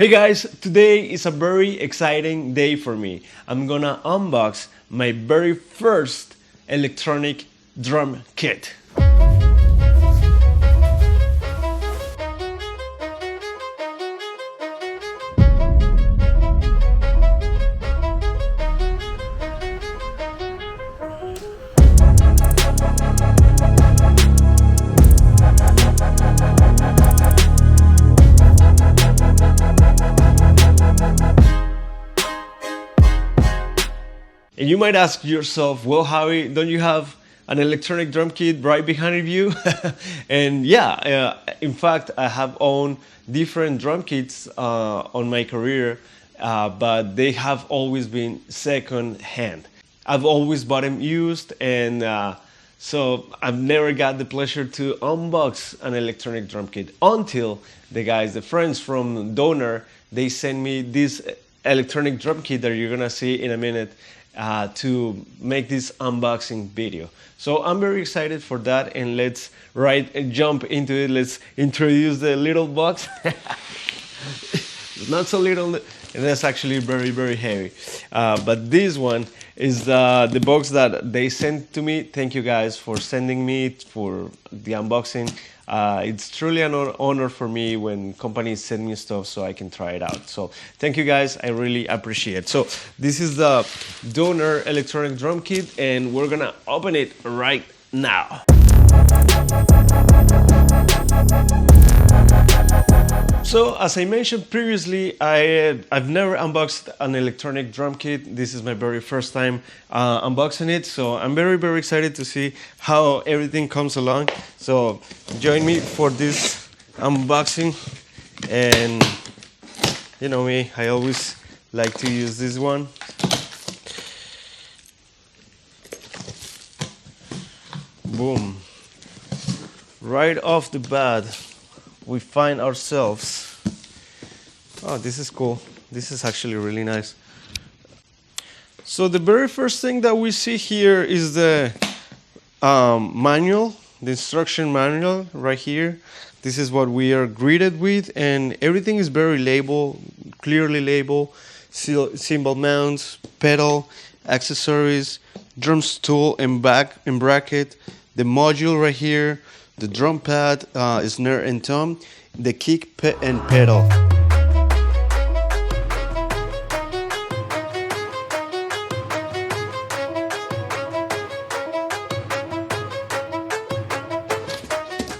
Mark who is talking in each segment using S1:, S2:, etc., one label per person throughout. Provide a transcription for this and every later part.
S1: Hey guys, today is a very exciting day for me. I'm gonna unbox my very first electronic drum kit. And you might ask yourself, well, Javi, don't you have an electronic drum kit right behind you? And yeah, in fact, I have owned different drum kits on my career, but they have always been second hand. I've always bought them used, and so I've never got the pleasure to unbox an electronic drum kit until the friends from Donner, they sent me this electronic drum kit that you're gonna see in a minute. To make this unboxing video. So I'm very excited for that, and let's jump into it. Let's introduce the little box. It's not so little, and that's actually very, very heavy. But this one is the box that they sent to me. Thank you guys for sending me for the unboxing. It's truly an honor for me when companies send me stuff so I can try it out. So thank you guys, I really appreciate it. So this is the Donner electronic drum kit, and we're gonna open it right now. So as I mentioned previously, I've never unboxed an electronic drum kit. This is my very first time unboxing it, so I'm very, very excited to see how everything comes along. So join me for this unboxing, and you know me, I always like to use this one. Boom. Right off the bat, we find ourselves, oh, this is cool. This is actually really nice. So the very first thing that we see here is the manual, the instruction manual right here. This is what we are greeted with, and everything is very clearly labeled. Cymbal mounts, pedal, accessories, drum stool and bracket, the module right here, the drum pad, snare and tom, the kick and pedal.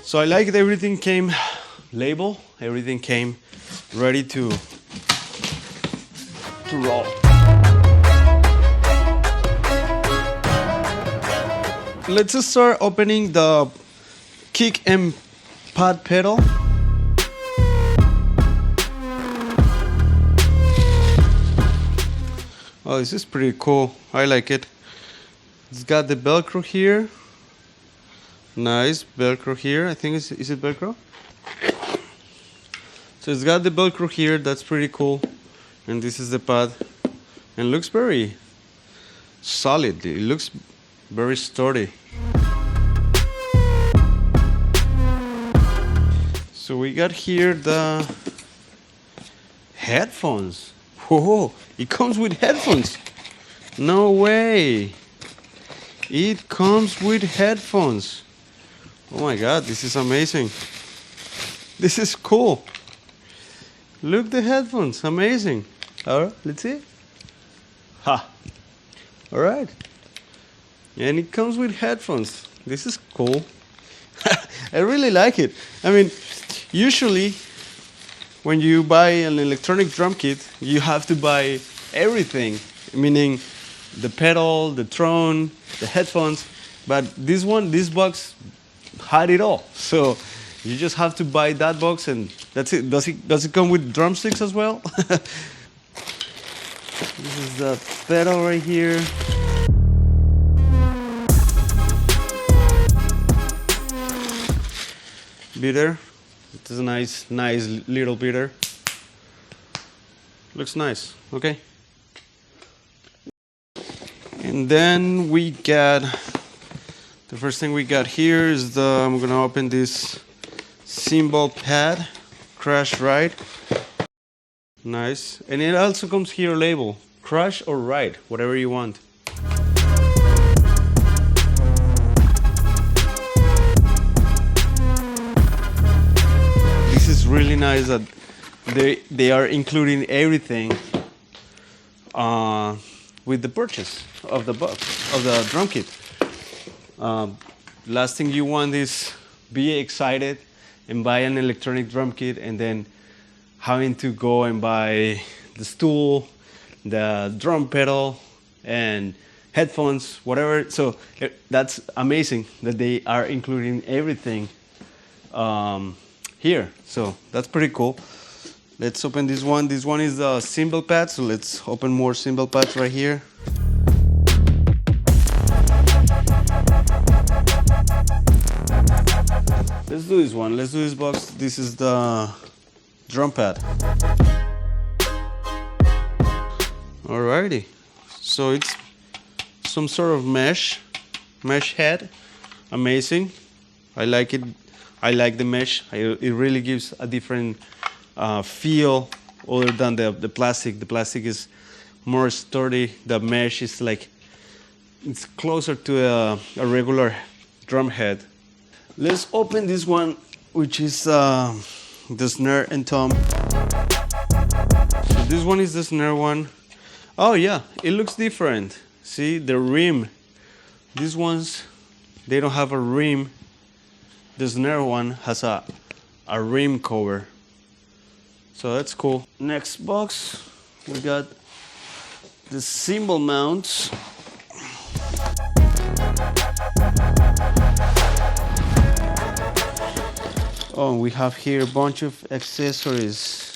S1: So I like that everything came labeled, everything came ready to roll. Let's just start opening the kick and pad pedal. Oh, this is pretty cool. I like it. It's got the Velcro here. Nice Velcro here. I think is it Velcro? So it's got the Velcro here. That's pretty cool. And this is the pad. And it looks very solid. It looks very sturdy. So we got here the headphones. Whoa, it comes with headphones. No way. It comes with headphones. Oh my God, this is amazing. This is cool. Look, the headphones, amazing. All right, let's see. Ha. All right. And it comes with headphones. This is cool. I really like it. I mean, usually when you buy an electronic drum kit, you have to buy everything, meaning the pedal, the drone, the headphones. But this box had it all. So you just have to buy that box, and that's it. Does it come with drumsticks as well? This is the pedal right here. Beater. It is a nice little beater. Looks nice. Okay. And then we got the first thing we got here is I'm gonna open this cymbal pad, crash ride.
S2: Nice. And it also comes here label, crush or ride, whatever you want. This is really nice that they are including everything with the purchase of the box, of the drum kit. Last thing you want is be excited and buy an electronic drum kit and then having to go and buy the stool, the drum pedal, and headphones, whatever. So that's amazing that they are including everything here. So that's pretty cool. Let's open this one. This one is the cymbal pad, so let's open more cymbal pads right here. Let's do this one. Let's do this box. This is the drum pad. Alrighty. So it's some sort of mesh head. Amazing. I like it. I like the mesh. It really gives a different feel other than the plastic. The plastic is more sturdy. The mesh is like, it's closer to a regular drum head. Let's open this one, which is the snare and tom. So this one is the snare one. Oh yeah, it looks different. See, the rim. These ones, they don't have a rim. The snare one has a rim cover. So that's cool. Next box, we got the cymbal mounts. Oh, we have here a bunch of accessories.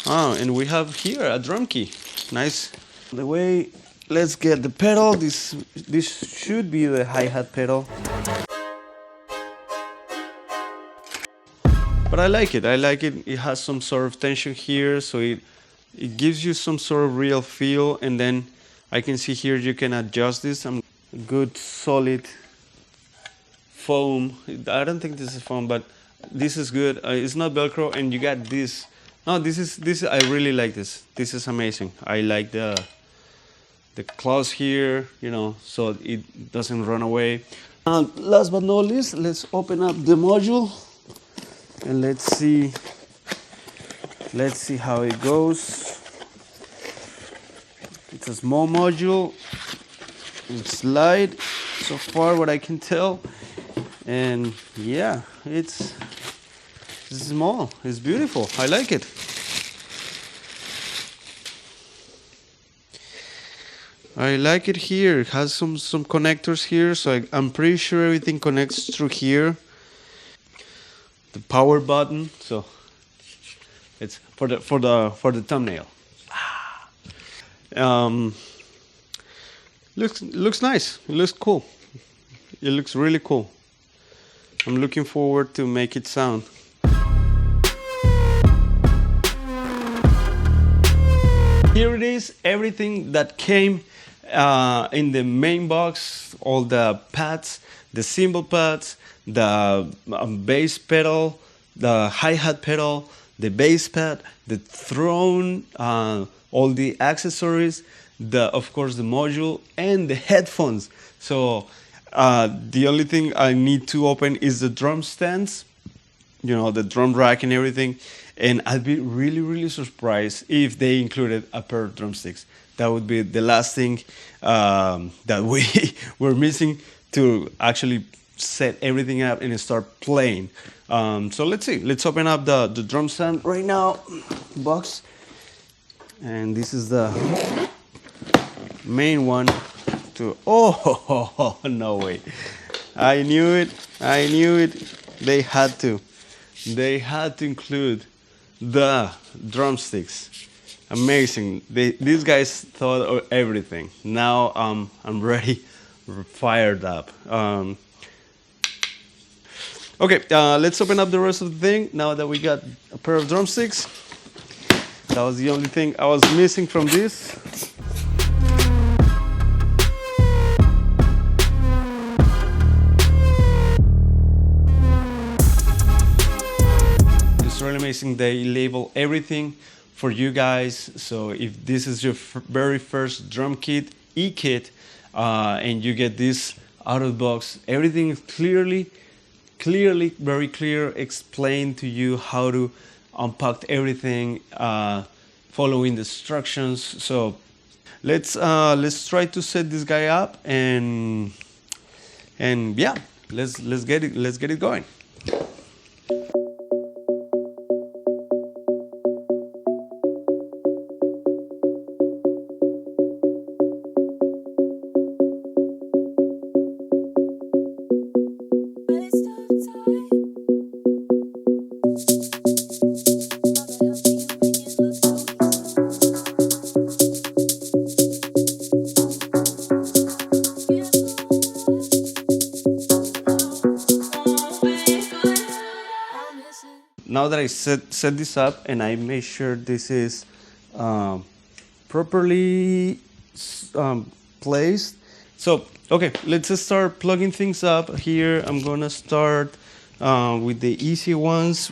S2: Oh, and we have here a drum key. Nice. The way, let's get the pedal. This should be the hi-hat pedal. But I like it. I like it. It has some sort of tension here, so it gives you some sort of real feel. And then I can see here you can adjust this. Good solid foam. I don't think this is foam, but this is good. It's not Velcro, and you got this. No, this. I really like this. This is amazing. I like the claws here, you know, so it doesn't run away. Last but not least, let's open up the module and let's see how it goes. It's a small module. It's light so far, what I can tell. And yeah, it's small. It's beautiful. I like it. I like it here. It has some connectors here, so I'm pretty sure everything connects through here. The power button, so it's for the thumbnail. Looks nice. It looks cool. It looks really cool. I'm looking forward to make it sound. Here it is, everything that came in the main box, all the pads, the cymbal pads, the bass pedal, the hi-hat pedal, the bass pad, the throne, all the accessories, of course the module, and the headphones. So the only thing I need to open is the drum stands, you know, the drum rack and everything. And I'd be really, really surprised if they included a pair of drumsticks. That would be the last thing that we were missing to actually set everything up and start playing. So let's see. Let's open up the drum stand right now. Box. And this is the main one. Oh, no way. I knew it. I knew it. They had to include the drumsticks. Amazing. These guys thought of everything. Now I'm ready, fired up. Okay, let's open up the rest of the thing. Now that we got a pair of drumsticks, that was the only thing I was missing from this. really amazing. They label everything for you guys. So if this is your very first drum kit, e-kit, and you get this out of the box, everything is clearly, very clear, explained to you how to unpack everything, following the instructions. So let's try to set this guy up, and yeah, let's get it going. Now that I set this up and I made sure this is properly placed. So, okay, let's just start plugging things up here. I'm gonna start with the easy ones.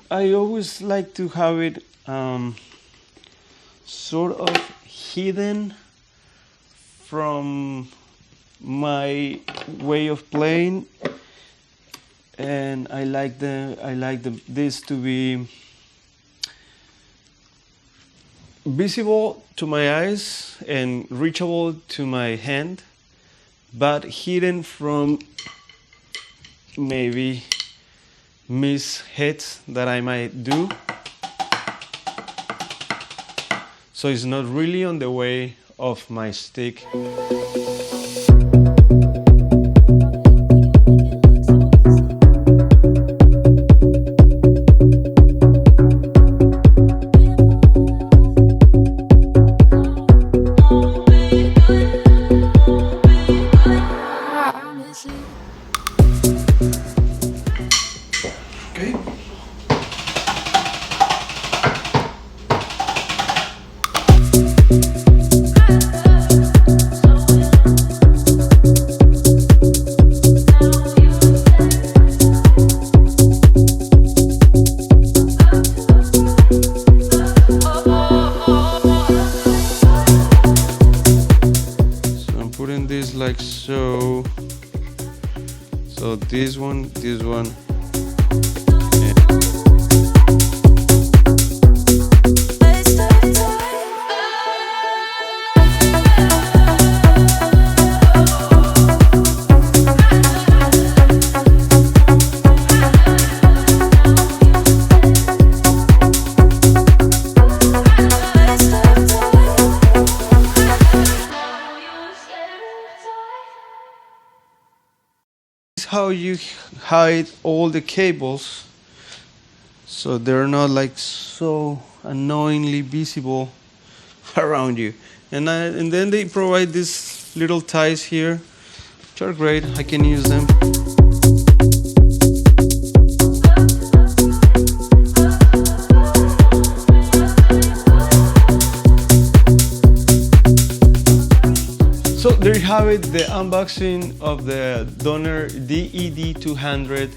S2: I always like to have it sort of hidden from my way of playing, and I like this to be visible to my eyes and reachable to my hand, but hidden from maybe miss hits that I might do. So it's not really on the way of my stick. Like so. So this one. How you hide all the cables so they're not like so annoyingly visible around you, and then they provide these little ties here, which are great. I can use them. So there you have it, the unboxing of the Donner DED200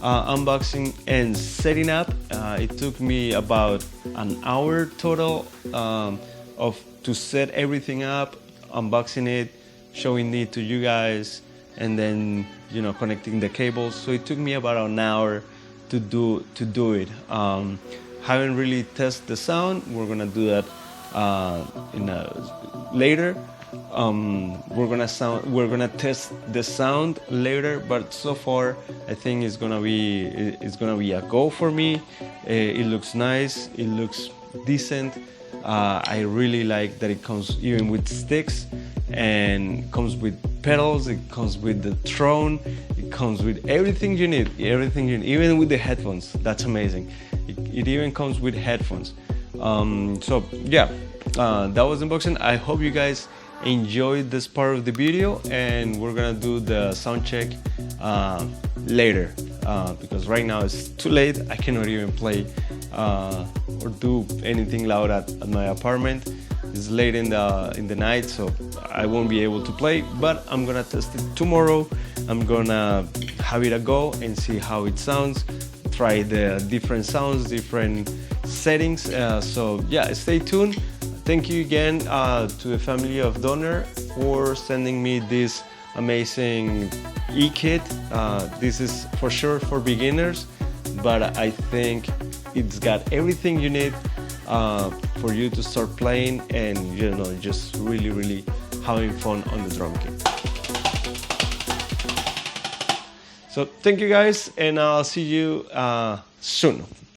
S2: unboxing and setting up. It took me about an hour total to set everything up, unboxing it, showing it to you guys, and then connecting the cables. So it took me about an hour to do it.
S1: haven't really tested the sound. We're gonna do that later. We're gonna test the sound later, but so far I think it's gonna be a go for me. It looks nice, it looks decent. I really like that it comes even with sticks and comes with pedals, it comes with the throne, it comes with everything you need, even with the headphones. That's amazing. It even comes with headphones. So yeah, that was unboxing. I hope you guys enjoyed this part of the video, and we're gonna do the sound check later, because right now it's too late. I cannot even play or do anything loud at my apartment. It's late in the night, so I won't be able to play, but I'm gonna test it tomorrow. I'm gonna have it a go and see how it sounds, try the different sounds, different settings. So yeah, stay tuned. Thank you again to the family of Donner for sending me this amazing e-kit. This is for sure for beginners, but I think it's got everything you need for you to start playing and, you know, just really having fun on the drum kit. So thank you guys, and I'll see you soon.